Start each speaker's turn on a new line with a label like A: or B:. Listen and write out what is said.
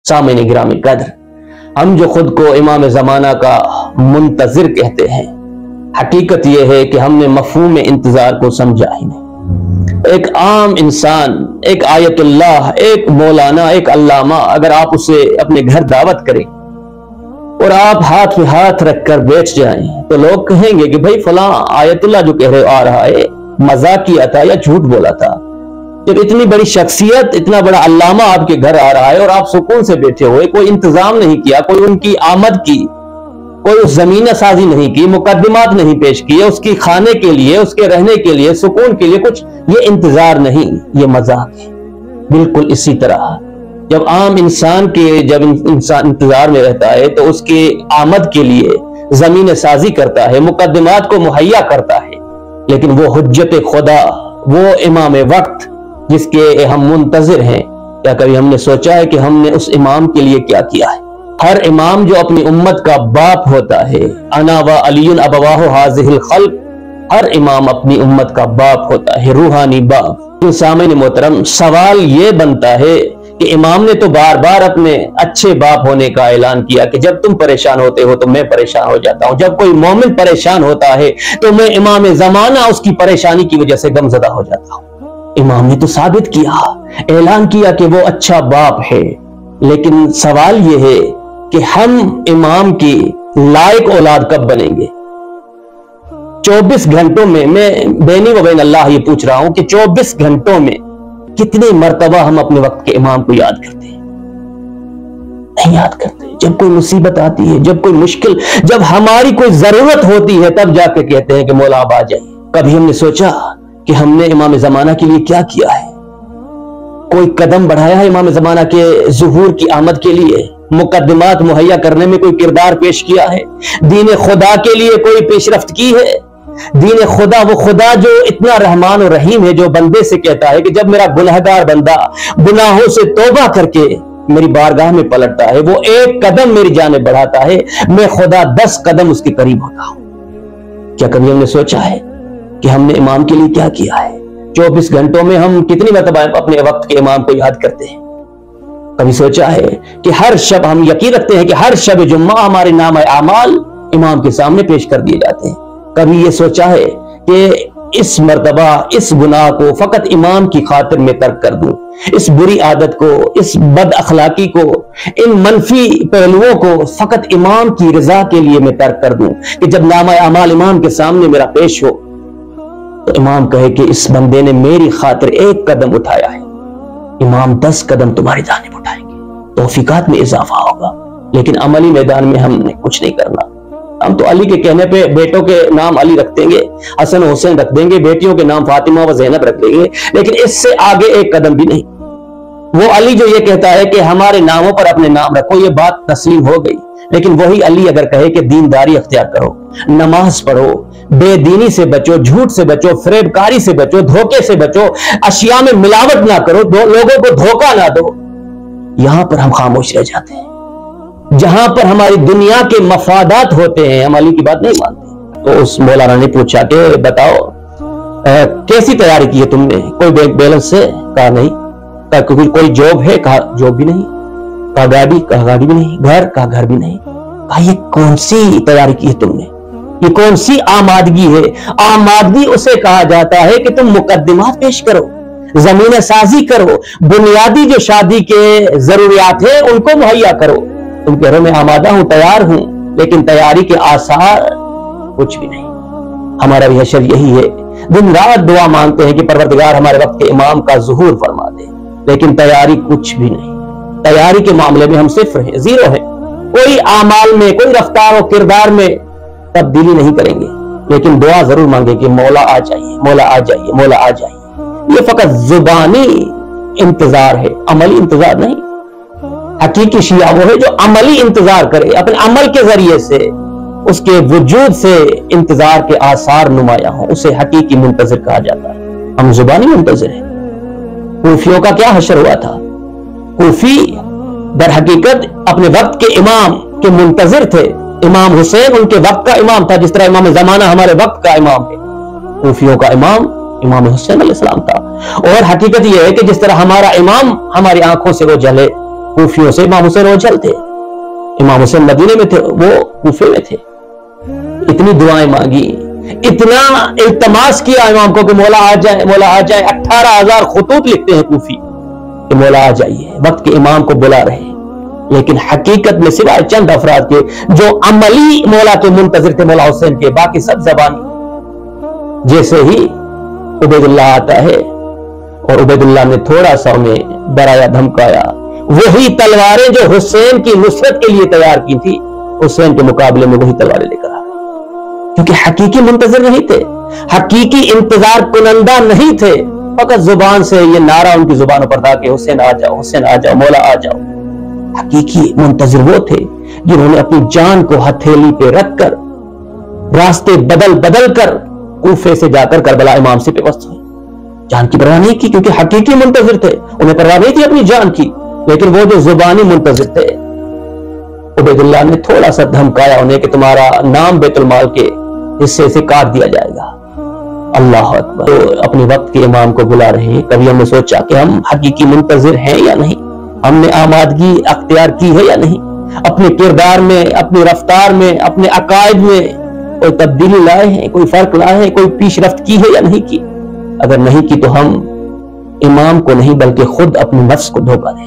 A: सामईन गिरामी कदर, हम जो खुद को इमाम ज़माना का मुंतज़िर कहते हैं, हकीकत यह है कि हमने मफ़हूम इंतज़ार को समझा ही नहीं। एक आम इंसान, एक आयतुल्लाह, एक मौलाना, एक अल्लामा, अगर आप उसे अपने घर दावत करें और आप हाथ में हाथ रखकर बैठ जाएं तो लोग कहेंगे कि भाई फलां आयतुल्लाह जो कह रहे आ रहा है मजाक किया था या झूठ बोला था। जब इतनी बड़ी शख्सियत, इतना बड़ा अल्लामा आपके घर आ रहा है और आप सुकून से बैठे हुए, कोई इंतजाम नहीं किया, कोई उनकी आमद की, कोई ज़मीन साजी नहीं की, मुकद्दिमात नहीं पेश किए उसकी खाने के लिए, उसके रहने के लिए, सुकून के लिए कुछ, ये इंतजार नहीं, ये मजाक है। बिल्कुल इसी तरह जब आम इंसान के, जब इंसान इंतजार में रहता है तो उसके आमद के लिए ज़मीन साजी करता है, मुकद्दिमात को मुहैया करता है, लेकिन वो हुज्जत खुदा, वो इमाम वक्त जिसके हम मुंतज़िर हैं, क्या कभी हमने सोचा है कि हमने उस इमाम के लिए क्या किया है? हर इमाम जो अपनी उम्मत का बाप होता है, अना व अलीयुन अबवाहु हाज़िहिल खल्क़, हर इमाम अपनी उम्मत का बाप होता है, रूहानी बाप। तो सामईन मोहतरम, सवाल ये बनता है कि इमाम ने तो बार बार अपने अच्छे बाप होने का ऐलान किया कि जब तुम परेशान होते हो तो मैं परेशान हो जाता हूं, जब कोई मोमिन परेशान होता है तो मैं इमाम ज़माना उसकी परेशानी की वजह से गमज़दा हो जाता हूं। इमाम ने तो साबित किया, ऐलान किया कि वो अच्छा बाप है, लेकिन सवाल ये है कि हम इमाम की लायक औलाद कब बनेंगे? 24 घंटों में, मैं बैनी व बैन अल्लाह ये पूछ रहा हूं कि 24 घंटों में कितने मर्तबा हम अपने वक्त के इमाम को याद करते हैं? नहीं याद करते। जब कोई मुसीबत आती है, जब कोई मुश्किल, जब हमारी कोई जरूरत होती है, तब जाके कहते हैं कि मौला आप आ जाइए। कभी हमने सोचा कि हमने इमाम ज़माना के लिए क्या किया है? कोई कदम बढ़ाया है इमाम ज़माना के ज़ुहूर की आमद के लिए? मुकद्दिमात मुहैया करने में कोई किरदार पेश किया है? दीन खुदा के लिए कोई पेशरफ्त की है? दीन खुदा, वो खुदा जो इतना रहमान और रहीम है, जो बंदे से कहता है कि जब मेरा गुनहगार बंदा गुनाहों से तौबा करके मेरी बारगाह में पलटता है, वो एक कदम मेरी जाने बढ़ाता है, मैं खुदा 10 कदम उसके करीब होता हूं। क्या कभी हमने सोचा है कि हमने इमाम के लिए क्या किया है? 24 घंटों में हम कितनी मरतबा अपने वक्त के इमाम को याद करते हैं? कभी सोचा है कि हर शब, हम यकीन रखते हैं कि हर शब जुम्मा हमारे नाम आमाल इमाम के सामने पेश कर दिए जाते हैं। कभी ये सोचा है कि इस मर्तबा इस गुनाह को फकत इमाम की खातिर में तर्क कर दूं, इस बुरी आदत को, इस बद अखलाकी को, इन मनफी पहलुओं को फकत इमाम की रजा के लिए मैं तर्क कर दूं कि जब नामा अमाल इमाम के सामने मेरा पेश हो तो इमाम कहे कि इस बंदे ने मेरी खातिर एक कदम उठाया है, इमाम 10 कदम तुम्हारी जानिब उठाएंगे, तौफीकात में इजाफा होगा। लेकिन अमली मैदान में हमने कुछ नहीं करना। हम तो अली के कहने पे बेटों के नाम अली रख देंगे, हसन हुसैन रख देंगे, बेटियों के नाम फातिमा व ज़ैनब रख देंगे, लेकिन इससे आगे एक कदम भी नहीं। वो अली जो ये कहता है कि हमारे नामों पर अपने नाम रखो, ये बात तस्लीम हो गई। लेकिन वही अली अगर कहे कि दीनदारी अख्तियार करो, नमाज पढ़ो, बेदीनी से बचो, झूठ से बचो, फरेबकारी से बचो, धोखे से बचो, अशिया में मिलावट ना करो, लोगों को धोखा ना दो, यहां पर हम खामोश रह जाते हैं। जहां पर हमारी दुनिया के मफादात होते हैं, हम अली की बात नहीं मानते। तो उस मौलाना ने पूछा कि बताओ कैसी तैयारी की है तुमने? कोई बैंक बैलेंस से? कहा नहीं। कहा कोई जॉब है? कहा जॉब भी नहीं। कहा गाड़ी? कहा गाड़ी भी नहीं। घर? कहा घर भी नहीं। कहा ये कौन सी तैयारी की है तुमने? ये कौन सी आमादगी है? आमादगी उसे कहा जाता है कि तुम मुकद्दिमात पेश करो, जमीन साजी करो, बुनियादी जो शादी के जरूरियात है उनको मुहैया करो। तुम कह रहे हो मैं आमादा हूं, तैयार हूं, लेकिन तैयारी के आसार कुछ भी नहीं। हमारा भी हशर यही है, दिन रात दुआ मांगते हैं कि परवरदिगार हमारे वक्त के इमाम का ज़ुहूर फरमा दे, लेकिन तैयारी कुछ भी नहीं। तैयारी के मामले में हम सिफर हैं, जीरो है। कोई आमाल में, कोई रफ्तार और किरदार में तब्दीली नहीं करेंगे, लेकिन दुआ जरूर मांगे कि मौला आ जाइए, मौला आ जाइए, मौला आ जाइए। ये फकत जुबानी इंतजार है, अमली इंतजार नहीं। हकीकी शिया वो है जो अमली इंतजार करे, अपने अमल के जरिए से, उसके वजूद से इंतजार के आसार नुमाया हो, उसे हकीकी मुंतज़िर कहा जाता है। हम जुबानी मुंतज़िर हैं। कूफियों का क्या हशर हुआ था? कूफी दर हकीकत अपने वक्त के इमाम के मुंतज़िर थे। इमाम हुसैन उनके वक्त का इमाम था, जिस तरह इमाम ज़माना हमारे वक्त का इमाम है। कूफियों का इमाम इमाम हुसैन अलैहिस्सलाम था। और हकीकत यह है कि जिस तरह हमारा इमाम हमारी आंखों से वो जले, کوفیوں سے इमाम हुसैन ओझल थे, इमाम हुसैन मदीने में थे, वो कूफे में थे. इतनी दुआएं मांगी, इतना इल्तमास किया इमाम को कि मौला आ जाए, मौला आ जाए. 18,000 खुतूत लिखते हैं कूफी कि मौला आ जाइए, वक्त के इमाम को बुला रहे हैं. लेकिन हकीकत में सिवाय चंद अफराद के जो अमली मौला के मुंतजिर थे मौला हुसैन के, बाकी सब जबानी. जैसे ही उबैदुल्लाह आता है और उबैदुल्लाह ने थोड़ा सा उन्हें डराया धमकाया, वही तलवारें जो हुसैन की नुसरत के लिए तैयार की थी, हुसैन के मुकाबले में वही तलवारें लेकर आ गए. क्योंकि हकीकी मुंतजिर नहीं थे, हकीकी इंतजार कुनंदा नहीं थे. फकत जुबान से ये नारा उनकी जुबानों पर था कि हुसैन आ जाओ, हुसैन आ जाओ, मौला आ जाओ. हकीकी मुंतजिर वो थे जिन्होंने अपनी जान को हथेली पे रखकर रास्ते बदल बदल कर कूफे से जाकर करबला इमाम से पेवस्त हुए. जान की परवाह नहीं की, क्योंकि हकीकी मुंतजिर थे, उन्हें परवाह नहीं थी अपनी जान की. लेकिन वो जो जुबानी मुंतजिर थे, उबैदुल्लाह ने थोड़ा सा धमकाया उन्हें कि तुम्हारा नाम बैतुल माल के हिस्से से काट दिया जाएगा. अल्लाह अकबर. तो अपने वक्त के इमाम को बुला रहे हैं. कभी हमने सोचा कि हम हकीकी मुंतजिर हैं या नहीं, हमने आमादगी अख्तियार की है या नहीं, अपने किरदार में, अपनी रफ्तार में, अपने अकायद में कोई तब्दीली लाए हैं, कोई फर्क लाए हैं, कोई पीशरफ्त की है या नहीं की. अगर नहीं की तो हम इमाम को नहीं बल्कि खुद अपने नफ्स को धोखा दें.